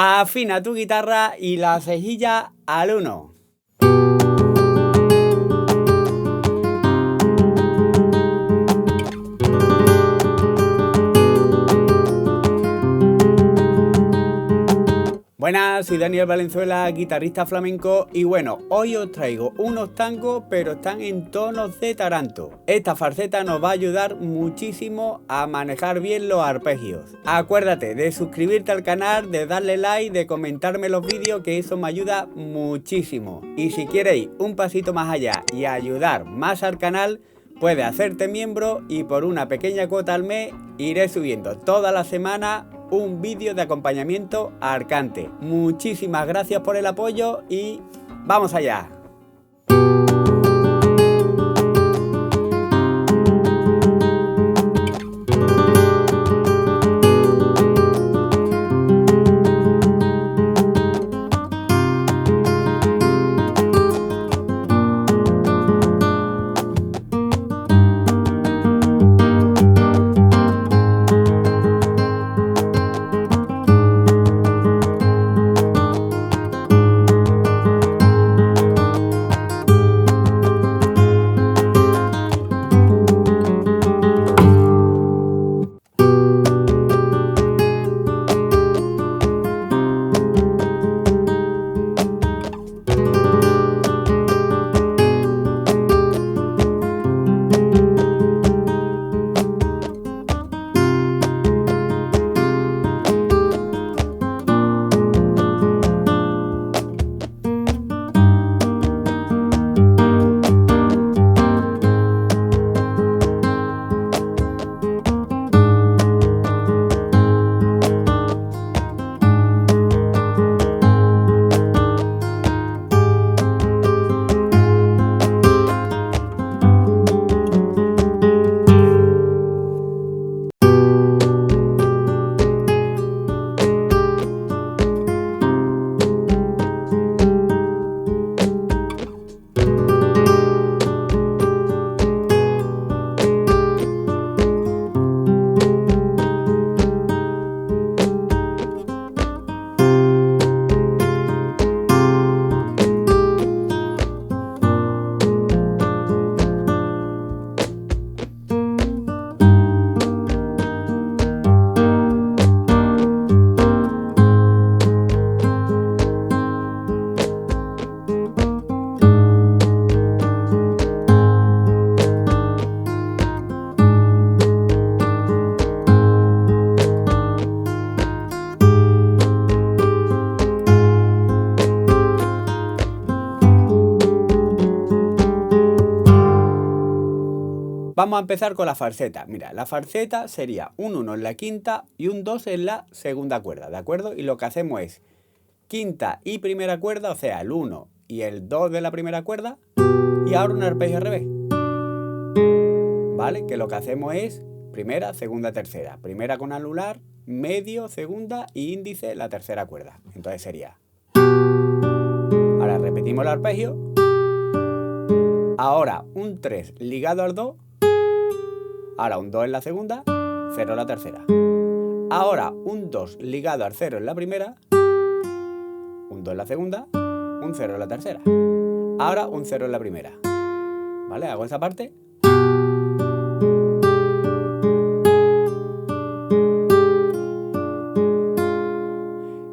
Afina tu guitarra y la cejilla al 1. Buenas, soy Daniel Valenzuela, guitarrista flamenco, y bueno, hoy os traigo unos tangos, pero están en tonos de taranto. Esta falseta nos va a ayudar muchísimo a manejar bien los arpegios. Acuérdate de suscribirte al canal, de darle like, de comentarme los vídeos, que eso me ayuda muchísimo. Y si queréis un pasito más allá y ayudar más al canal, puedes hacerte miembro y por una pequeña cuota al mes iré subiendo toda la semana un vídeo de acompañamiento al cante. Muchísimas gracias por el apoyo y ¡vamos allá! Vamos a empezar con la falseta. Mira, la falseta sería un 1 en la quinta y un 2 en la segunda cuerda, ¿de acuerdo? Y lo que hacemos es quinta y primera cuerda, o sea, el 1 y el 2 de la primera cuerda, y ahora un arpegio al revés. ¿Vale? Que lo que hacemos es primera, segunda, tercera. Primera con anular, medio, segunda y índice la tercera cuerda. Entonces sería... Ahora repetimos el arpegio. Ahora un 3 ligado al 2. Ahora un 2 en la segunda, 0 en la tercera. Ahora un 2 ligado al 0 en la primera, un 2 en la segunda, un 0 en la tercera. Ahora un 0 en la primera. ¿Vale? Hago esa parte.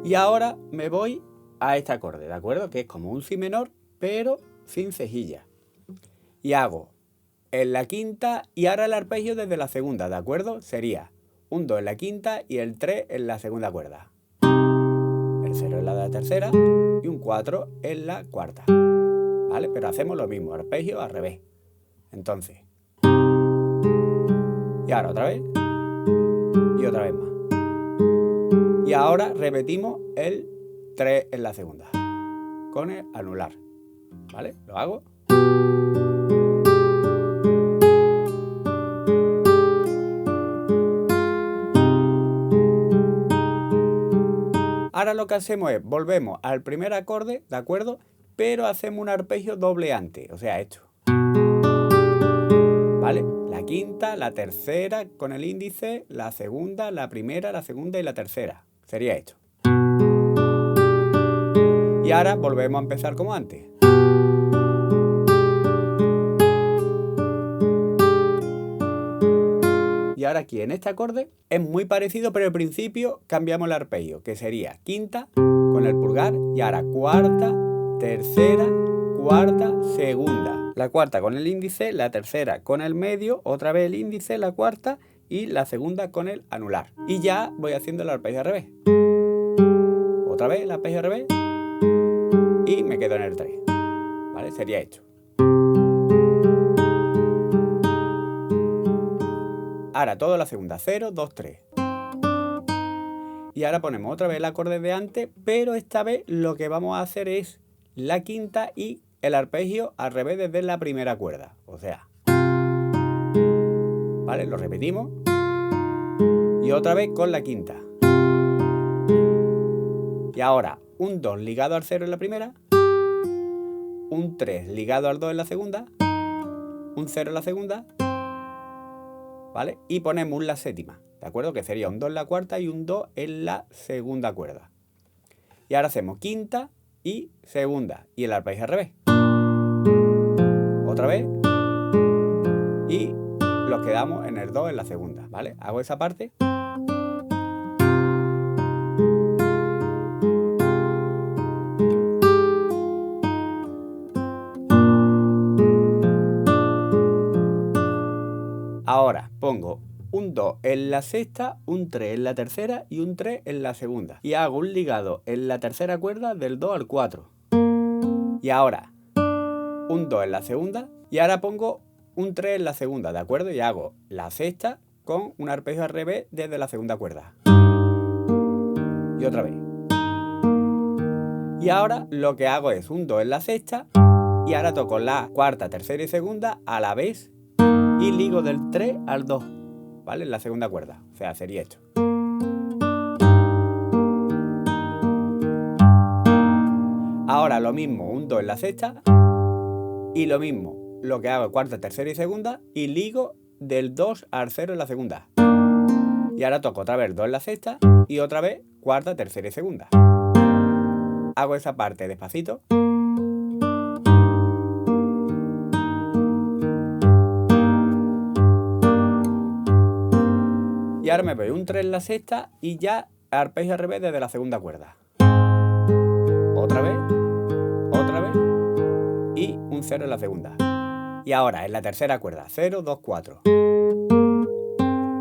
Y ahora me voy a este acorde, ¿de acuerdo? Que es como un si menor, pero sin cejilla. Y hago en la quinta y ahora el arpegio desde la segunda, ¿de acuerdo? Sería un 2 en la quinta y el 3 en la segunda cuerda. El 0 en la tercera y un 4 en la cuarta. ¿Vale? Pero hacemos lo mismo, arpegio al revés. Entonces. Y ahora otra vez. Y otra vez más. Y ahora repetimos el 3 en la segunda. Con el anular. ¿Vale? Lo hago. Ahora lo que hacemos es, volvemos al primer acorde, ¿de acuerdo? Pero hacemos un arpegio doble antes, o sea, esto. ¿Vale? La quinta, la tercera con el índice, la segunda, la primera, la segunda y la tercera. Sería esto. Y ahora volvemos a empezar como antes. Y ahora aquí en este acorde es muy parecido, pero al principio cambiamos el arpegio, que sería quinta con el pulgar y ahora cuarta, tercera, cuarta, segunda. La cuarta con el índice, la tercera con el medio, otra vez el índice, la cuarta y la segunda con el anular. Y ya voy haciendo el arpegio al revés. Otra vez el arpegio al revés y me quedo en el 3. ¿Vale? Sería esto. Ahora todo la segunda, 0, 2, 3. Y ahora ponemos otra vez el acorde de antes, pero esta vez lo que vamos a hacer es la quinta y el arpegio al revés desde la primera cuerda. O sea, ¿vale? Lo repetimos. Y otra vez con la quinta. Y ahora un 2 ligado al 0 en la primera, un 3 ligado al 2 en la segunda, un 0 en la segunda, ¿vale? Y ponemos un la séptima, ¿de acuerdo? Que sería un 2 en la cuarta y un 2 en la segunda cuerda. Y ahora hacemos quinta y segunda y el arpegio al revés. Otra vez. Y los quedamos en el 2 en la segunda, ¿vale? Hago esa parte. Ahora pongo un 2 en la sexta, un 3 en la tercera y un 3 en la segunda. Y hago un ligado en la tercera cuerda del 2 al 4. Y ahora un 2 en la segunda. Y ahora pongo un 3 en la segunda, ¿de acuerdo? Y hago la sexta con un arpegio al revés desde la segunda cuerda. Y otra vez. Y ahora lo que hago es un 2 en la sexta. Y ahora toco la cuarta, tercera y segunda a la vez. Y ligo del 3 al 2, ¿vale? En la segunda cuerda. O sea, sería esto. Ahora lo mismo, un 2 en la sexta. Y lo mismo, lo que hago cuarta, tercera y segunda. Y ligo del 2 al 0 en la segunda. Y ahora toco otra vez 2 en la sexta. Y otra vez cuarta, tercera y segunda. Hago esa parte despacito. Y ahora me voy un 3 en la sexta y ya arpegio al revés desde la segunda cuerda. Otra vez y un 0 en la segunda. Y ahora en la tercera cuerda, 0, 2, 4.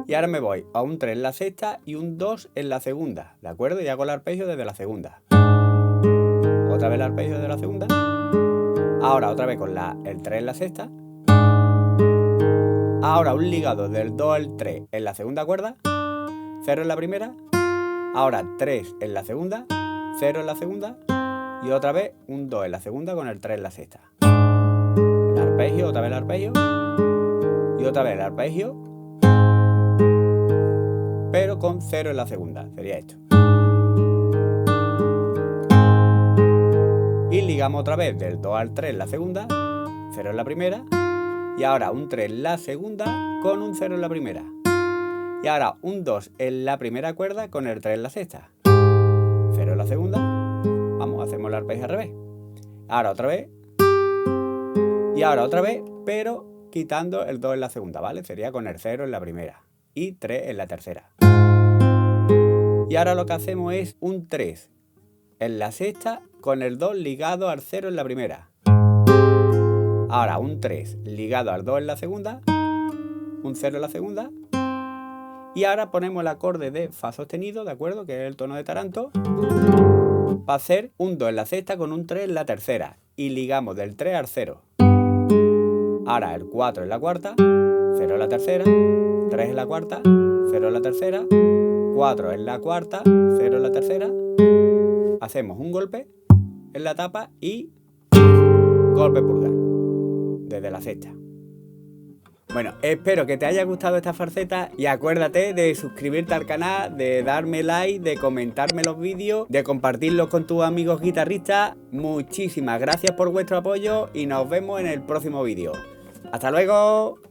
Y ahora me voy a un 3 en la sexta y un 2 en la segunda, ¿de acuerdo? Y hago el arpegio desde la segunda. Otra vez el arpegio desde la segunda. Ahora otra vez con el 3 en la sexta. Ahora un ligado del 2 al 3 en la segunda cuerda, 0 en la primera, ahora 3 en la segunda, 0 en la segunda y otra vez un 2 en la segunda con el 3 en la sexta. El arpegio, otra vez el arpegio y otra vez el arpegio, pero con 0 en la segunda, sería esto. Y ligamos otra vez del 2 al 3 en la segunda, 0 en la primera. Y ahora un 3 en la segunda con un 0 en la primera. Y ahora un 2 en la primera cuerda con el 3 en la sexta. 0 en la segunda. Vamos, hacemos el arpegio al revés. Ahora otra vez. Y ahora otra vez, pero quitando el 2 en la segunda, ¿vale? Sería con el 0 en la primera y 3 en la tercera. Y ahora lo que hacemos es un 3 en la sexta con el 2 ligado al 0 en la primera. Ahora un 3 ligado al 2 en la segunda, un 0 en la segunda. Y ahora ponemos el acorde de fa sostenido, ¿de acuerdo? Que es el tono de Taranto. Va a hacer un 2 en la sexta con un 3 en la tercera. Y ligamos del 3 al 0. Ahora el 4 en la cuarta, 0 en la tercera, 3 en la cuarta, 0 en la tercera, 4 en la cuarta, 0 en la tercera. Hacemos un golpe en la tapa y golpe pulgar desde la sexta. Bueno, espero que te haya gustado esta farceta y acuérdate de suscribirte al canal, de darme like, de comentarme los vídeos, de compartirlos con tus amigos guitarristas. Muchísimas gracias por vuestro apoyo y nos vemos en el próximo vídeo. ¡Hasta luego!